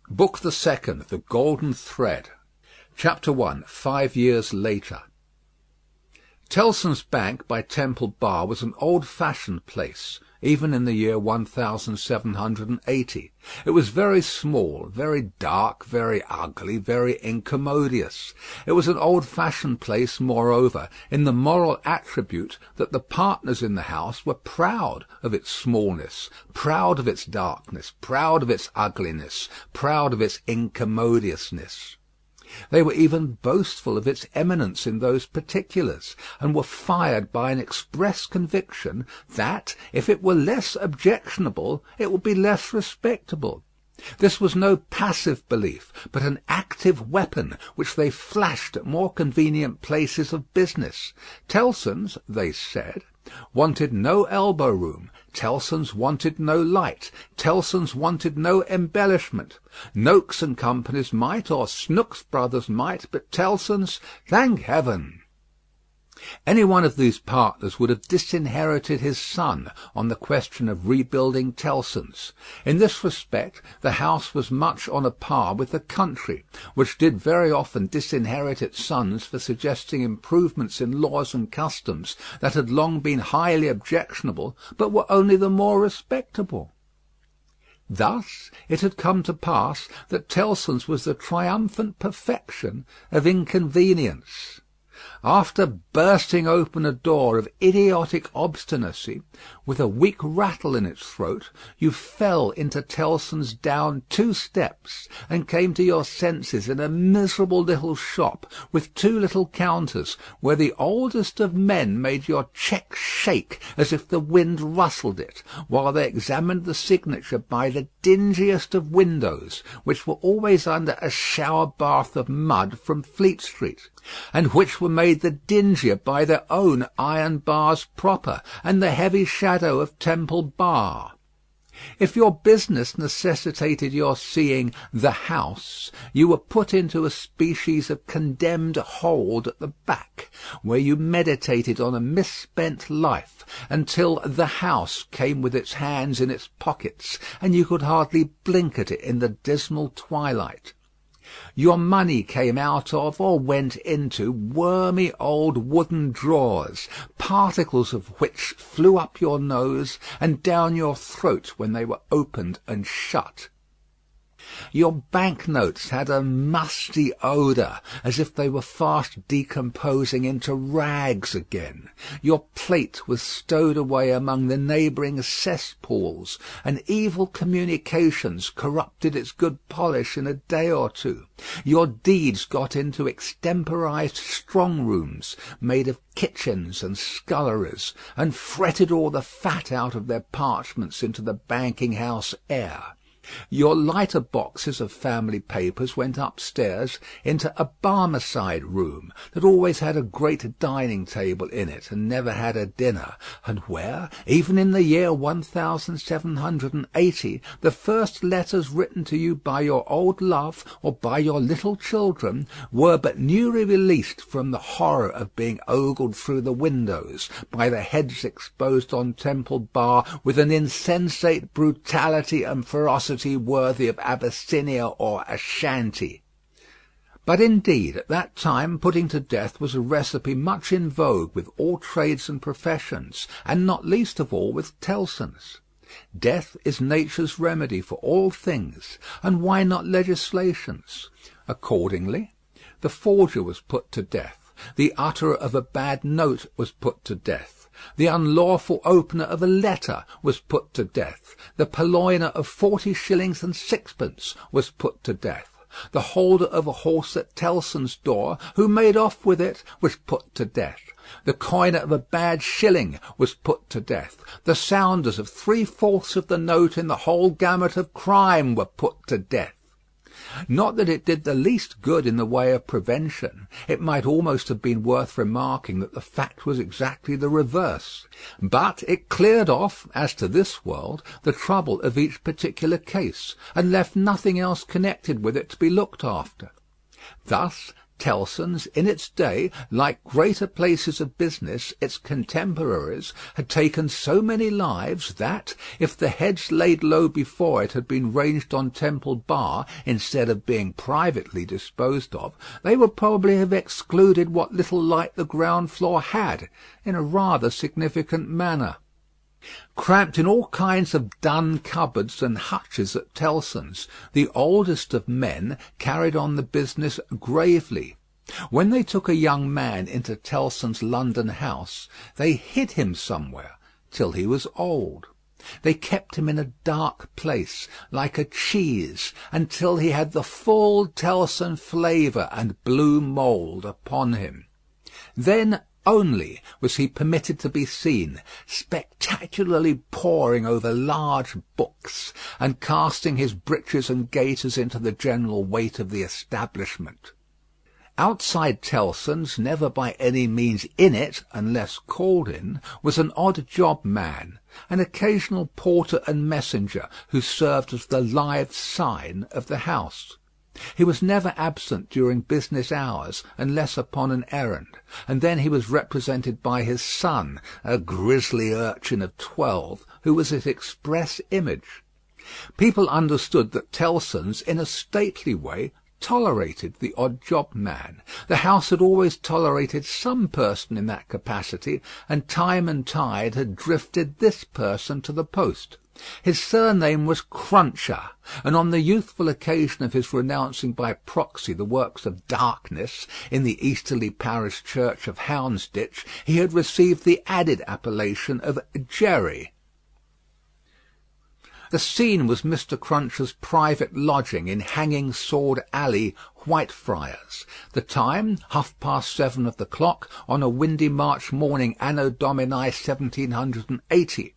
Book the Second, The Golden Thread. Chapter 1. 5 years later. Tellson's Bank by Temple Bar was an old-fashioned place, even in the year 1780. It was very small, very dark, very ugly, very incommodious. It was an old-fashioned place, moreover, in the moral attribute that the partners in the house were proud of its smallness, proud of its darkness, proud of its ugliness, proud of its incommodiousness. They were even boastful of its eminence in those particulars, and were fired by an express conviction that, if it were less objectionable, it would be less respectable. This was no passive belief, but an active weapon which they flashed at more convenient places of business. Tellson's, they said, wanted no elbow-room. Tellson's wanted no light. Tellson's wanted no embellishment. Noakes and Company's might, or Snooks Brothers might, but Tellson's, thank heaven! Any one of these partners would have disinherited his son on the question of rebuilding Tellson's. In this respect the house was much on a par with the country, which did very often disinherit its sons for suggesting improvements in laws and customs that had long been highly objectionable, but were only the more respectable. Thus it had come to pass that Tellson's was the triumphant perfection of inconvenience. After bursting open a door of idiotic obstinacy, with a weak rattle in its throat, you fell into Tellson's down 2 steps, and came to your senses in a miserable little shop, with 2 little counters, where the oldest of men made your cheque shake as if the wind rustled it, while they examined the signature by the dingiest of windows, which were always under a shower bath of mud from Fleet Street, and which were made the dingier by their own iron bars proper, and the heavy shadow of Temple Bar. If your business necessitated your seeing the house, you were put into a species of condemned hold at the back, where you meditated on a misspent life, until the house came with its hands in its pockets, and you could hardly blink at it in the dismal twilight. Your money came out of, or went into, wormy old wooden drawers, particles of which flew up your nose and down your throat when they were opened and shut. Your banknotes had a musty odour, as if they were fast decomposing into rags again. Your plate was stowed away among the neighbouring cesspools, and evil communications corrupted its good polish in a day or two. Your deeds got into extemporised strong-rooms, made of kitchens and sculleries, and fretted all the fat out of their parchments into the banking-house air. Your lighter boxes of family papers went upstairs into a Barmecide room that always had a great dining table in it and never had a dinner, and where, even in the year 1780, the first letters written to you by your old love or by your little children were but newly released from the horror of being ogled through the windows by the heads exposed on Temple Bar with an insensate brutality and ferocity worthy of Abyssinia or Ashanti. But indeed, at that time, putting to death was a recipe much in vogue with all trades and professions, and not least of all with Tellson's. Death is nature's remedy for all things, and why not legislation's? Accordingly, the forger was put to death. The utterer of a bad note was put to death. The unlawful opener of a letter was put to death. The purloiner of 40 shillings and sixpence was put to death. The holder of a horse at Tellson's door, who made off with it, was put to death. The coiner of a bad shilling was put to death. The sounders of 3/4 of the note in the whole gamut of crime were put to death. Not that it did the least good in the way of prevention. It might almost have been worth remarking that the fact was exactly the reverse. But it cleared off, as to this world, the trouble of each particular case, and left nothing else connected with it to be looked after. Thus Tellson's, in its day, like greater places of business, its contemporaries, had taken so many lives that, if the heads laid low before it had been ranged on Temple Bar instead of being privately disposed of, they would probably have excluded what little light the ground floor had, in a rather significant manner. Cramped in all kinds of dun cupboards and hutches at Tellson's, the oldest of men carried on the business gravely. When they took a young man into Tellson's London house, they hid him somewhere till he was old. They kept him in a dark place, like a cheese, until he had the full Tellson flavour and blue mould upon him. Then only was he permitted to be seen, spectacularly poring over large books, and casting his breeches and gaiters into the general weight of the establishment. Outside Tellson's, never by any means in it, unless called in, was an odd job man, an occasional porter and messenger, who served as the live sign of the house. He was never absent during business hours, unless upon an errand, and then he was represented by his son, a grisly urchin of 12, who was his express image. People understood that Tellson's, in a stately way, tolerated the odd job man. The house had always tolerated some person in that capacity, and time and tide had drifted this person to the post. His surname was Cruncher, and on the youthful occasion of his renouncing by proxy the works of darkness in the easterly parish church of Houndsditch, he had received the added appellation of Jerry. The scene was Mr. Cruncher's private lodging in Hanging Sword Alley, Whitefriars. The time, 7:30 of the clock, on a windy March morning, Anno Domini 1780.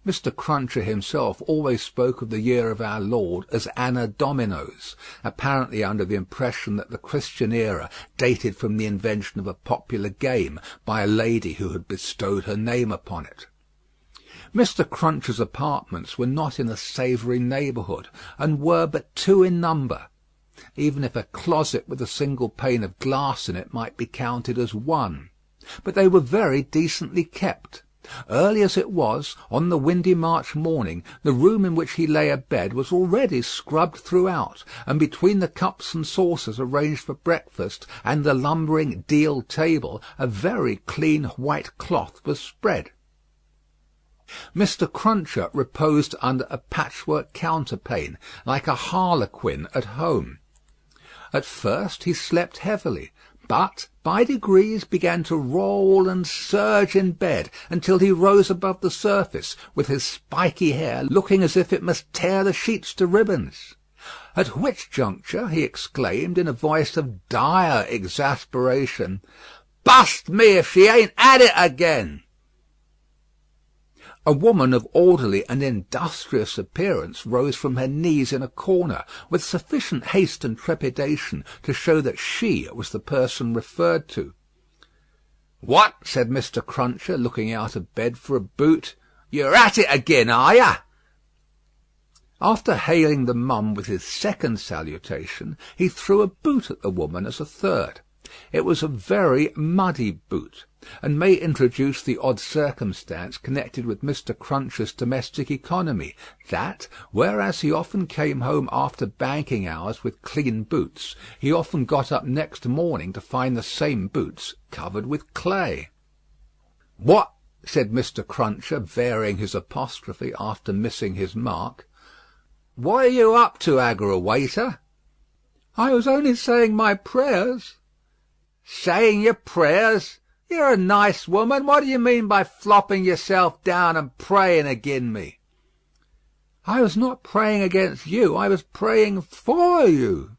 Mr. Cruncher himself always spoke of the year of our Lord as Anna Dominos, apparently under the impression that the Christian era dated from the invention of a popular game by a lady who had bestowed her name upon it. Mr. Cruncher's apartments were not in a savoury neighbourhood, and were but 2 in number, even if a closet with a single pane of glass in it might be counted as 1. But they were very decently kept. Early as it was, on the windy March morning, the room in which he lay abed was already scrubbed throughout, and between the cups and saucers arranged for breakfast and the lumbering deal table, a very clean white cloth was spread. Mr. Cruncher reposed under a patchwork counterpane, like a harlequin at home. At first he slept heavily, but by degrees began to roll and surge in bed until he rose above the surface, with his spiky hair looking as if it must tear the sheets to ribbons. At which juncture he exclaimed in a voice of dire exasperation, "Bust me if she ain't at it again!" A woman of orderly and industrious appearance rose from her knees in a corner, with sufficient haste and trepidation to show that she was the person referred to. "What?" said Mr. Cruncher, looking out of bed for a boot. "You're at it again, are you?" After hailing the mum with his second salutation, he threw a boot at the woman as a third. It was a very muddy boot, and may introduce the odd circumstance connected with Mr. Cruncher's domestic economy, that, whereas he often came home after banking hours with clean boots, he often got up next morning to find the same boots covered with clay. "What?" said Mr. Cruncher, varying his apostrophe after missing his mark. "What are you up to, aggrawator?" "I was only saying my prayers." "Saying your prayers? You're a nice woman. What do you mean by flopping yourself down and praying agin me?" "I was not praying against you. I was praying for you."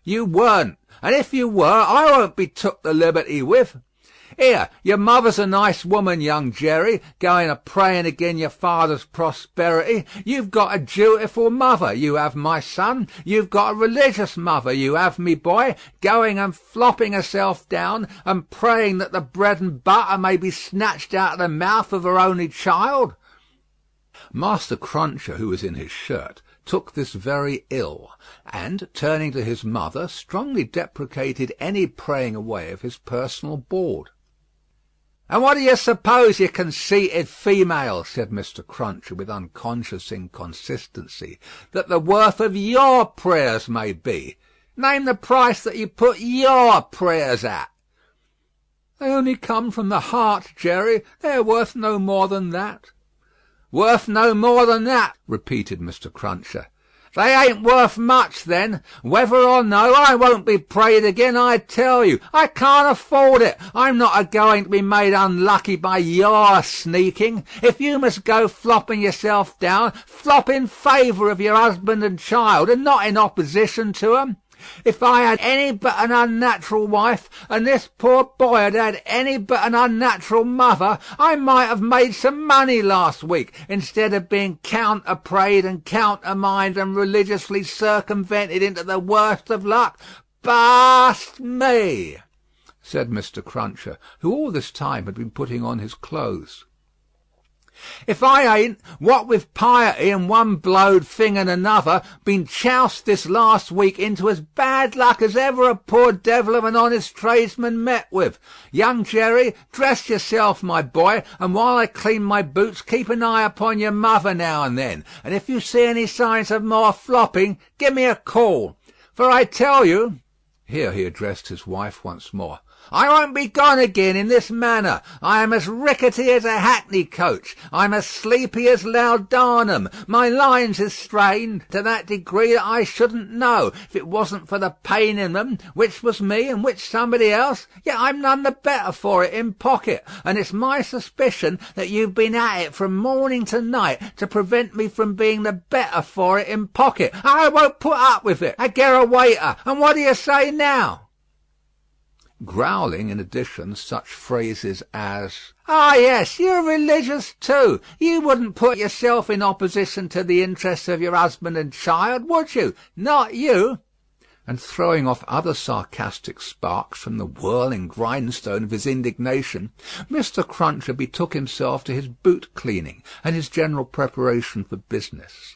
"You weren't, and if you were, I won't be took the liberty with. Here, your mother's a nice woman, young Jerry, going a-praying agin your father's prosperity. You've got a dutiful mother, you have, my son. You've got a religious mother, you have, me boy, going and flopping herself down and praying that the bread and butter may be snatched out of the mouth of her only child." Master Cruncher, who was in his shirt, took this very ill, and, turning to his mother, strongly deprecated any praying away of his personal board. "And what do you suppose, you conceited female," said Mr. Cruncher with unconscious inconsistency, "that the worth of your prayers may be? Name the price that you put your prayers at." "They only come from the heart, Jerry. They are worth no more than that." "Worth no more than that," repeated Mr. Cruncher. "They ain't worth much, then. Whether or no, I won't be prayed again, I tell you. I can't afford it. I'm not a-going to be made unlucky by your sneaking. If you must go flopping yourself down, flop in favour of your husband and child, and not in opposition to 'em. If I had any but an unnatural wife, and this poor boy had had any but an unnatural mother, I might have made some money last week, instead of being counter-prayed and countermined and religiously circumvented into the worst of luck. Blast me," said Mr. Cruncher, who all this time had been putting on his clothes, "if I ain't, what with piety and one blowed thing and another, been choused this last week into as bad luck as ever a poor devil of an honest tradesman met with. Young Jerry, dress yourself, my boy, and while I clean my boots, keep an eye upon your mother now and then, and if you see any signs of more flopping, give me a call. For I tell you," here he addressed his wife once more, "I won't be gone again in this manner. I am as rickety as a hackney coach. I'm as sleepy as laudanum. My lines is strained to that degree that I shouldn't know, if it wasn't for the pain in them, which was me and which somebody else. Yet I'm none the better for it in pocket, and it's my suspicion that you've been at it from morning to night to prevent me from being the better for it in pocket. I won't put up with it. I get a waiter, and what do you say now?" Growling in addition such phrases as, "Ah, yes, you're religious too. You wouldn't put yourself in opposition to the interests of your husband and child, would you? Not you," and throwing off other sarcastic sparks from the whirling grindstone of his indignation, Mr. Cruncher betook himself to his boot cleaning and his general preparation for business.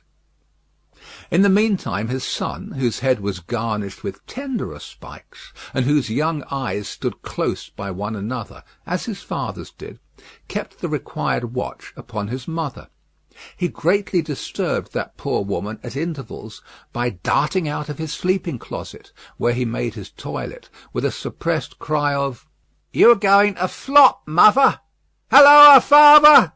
In the meantime his son, whose head was garnished with tenderer spikes, and whose young eyes stood close by one another, as his father's did, kept the required watch upon his mother. He greatly disturbed that poor woman at intervals by darting out of his sleeping-closet, where he made his toilet, with a suppressed cry of, "You're going to flop, mother! Halloa, father!"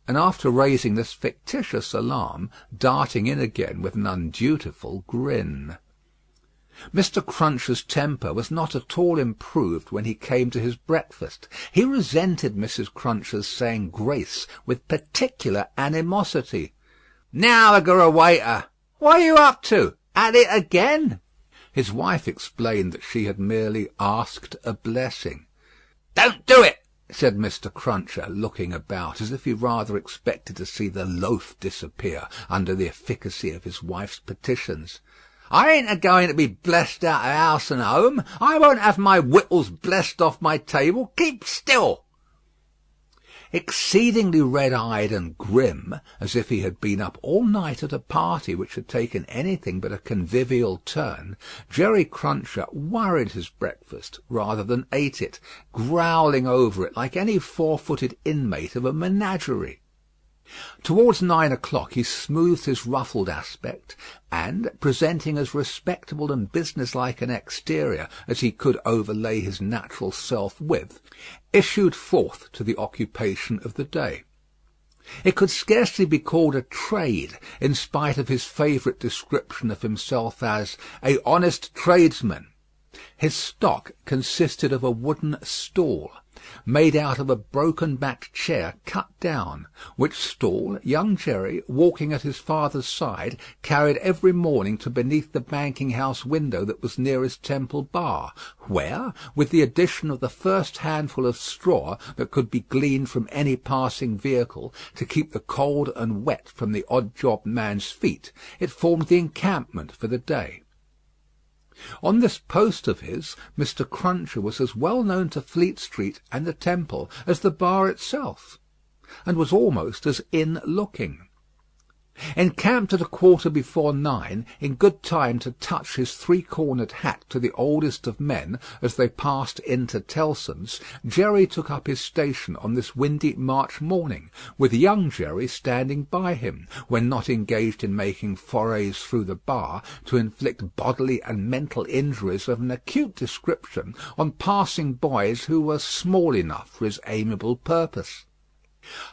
and after raising this fictitious alarm, darting in again with an undutiful grin. Mr. Cruncher's temper was not at all improved when he came to his breakfast. He resented Mrs. Cruncher's saying grace with particular animosity. "Now, a waiter, what are you up to? At it again?" His wife explained that she had merely asked a blessing. "Don't do it," said Mr. Cruncher, looking about, as if he rather expected to see the loaf disappear under the efficacy of his wife's petitions. "I ain't a-going to be blessed out of house and home. I won't have my wittles blessed off my table. Keep still." Exceedingly red-eyed and grim, as if he had been up all night at a party which had taken anything but a convivial turn, Jerry Cruncher worried his breakfast rather than ate it, growling over it like any four-footed inmate of a menagerie. Towards 9 o'clock he smoothed his ruffled aspect, and, presenting as respectable and businesslike an exterior as he could overlay his natural self with, issued forth to the occupation of the day. It could scarcely be called a trade, in spite of his favourite description of himself as "a honest tradesman." His stock consisted of a wooden stool, made out of a broken-backed chair cut down, which stool young Jerry, walking at his father's side, carried every morning to beneath the banking-house window that was nearest Temple Bar, where, with the addition of the first handful of straw that could be gleaned from any passing vehicle, to keep the cold and wet from the odd-job man's feet, it formed the encampment for the day. On this post of his, Mr. Cruncher was as well known to Fleet Street and the Temple as the bar itself, and was almost as in-looking. Encamped at 9:15, in good time to touch his three-cornered hat to the oldest of men as they passed into Tellson's, Jerry took up his station on this windy March morning, with young Jerry standing by him, when not engaged in making forays through the bar to inflict bodily and mental injuries of an acute description on passing boys who were small enough for his amiable purpose.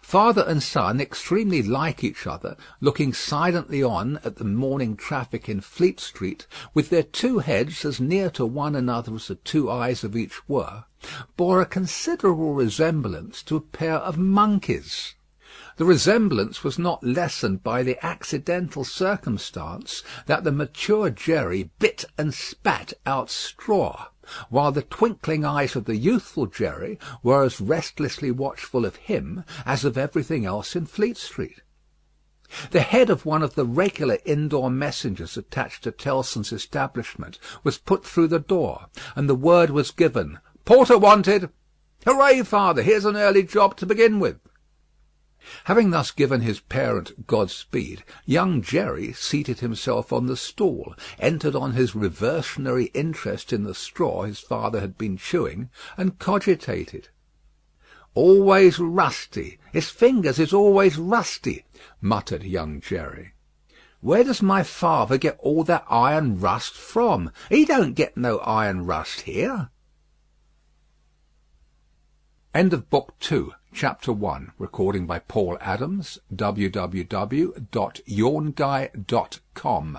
Father and son, extremely like each other, looking silently on at the morning traffic in Fleet Street, with their two heads as near to one another as the two eyes of each were, bore a considerable resemblance to a pair of monkeys. The resemblance was not lessened by the accidental circumstance that the mature Jerry bit and spat out straw, while the twinkling eyes of the youthful Jerry were as restlessly watchful of him as of everything else in Fleet Street. The head of one of the regular indoor messengers attached to Tellson's establishment was put through the door, and the word was given, "Porter wanted." "Hooray, father! Here's an early job to begin with." Having thus given his parent Godspeed, young Jerry seated himself on the stool, entered on his reversionary interest in the straw his father had been chewing, and cogitated. "Always rusty. His fingers is always rusty," muttered young Jerry. "Where does my father get all that iron rust from? He don't get no iron rust here." End of Book 2. Chapter 1. Recording by Paul Adams. www.yawnguy.com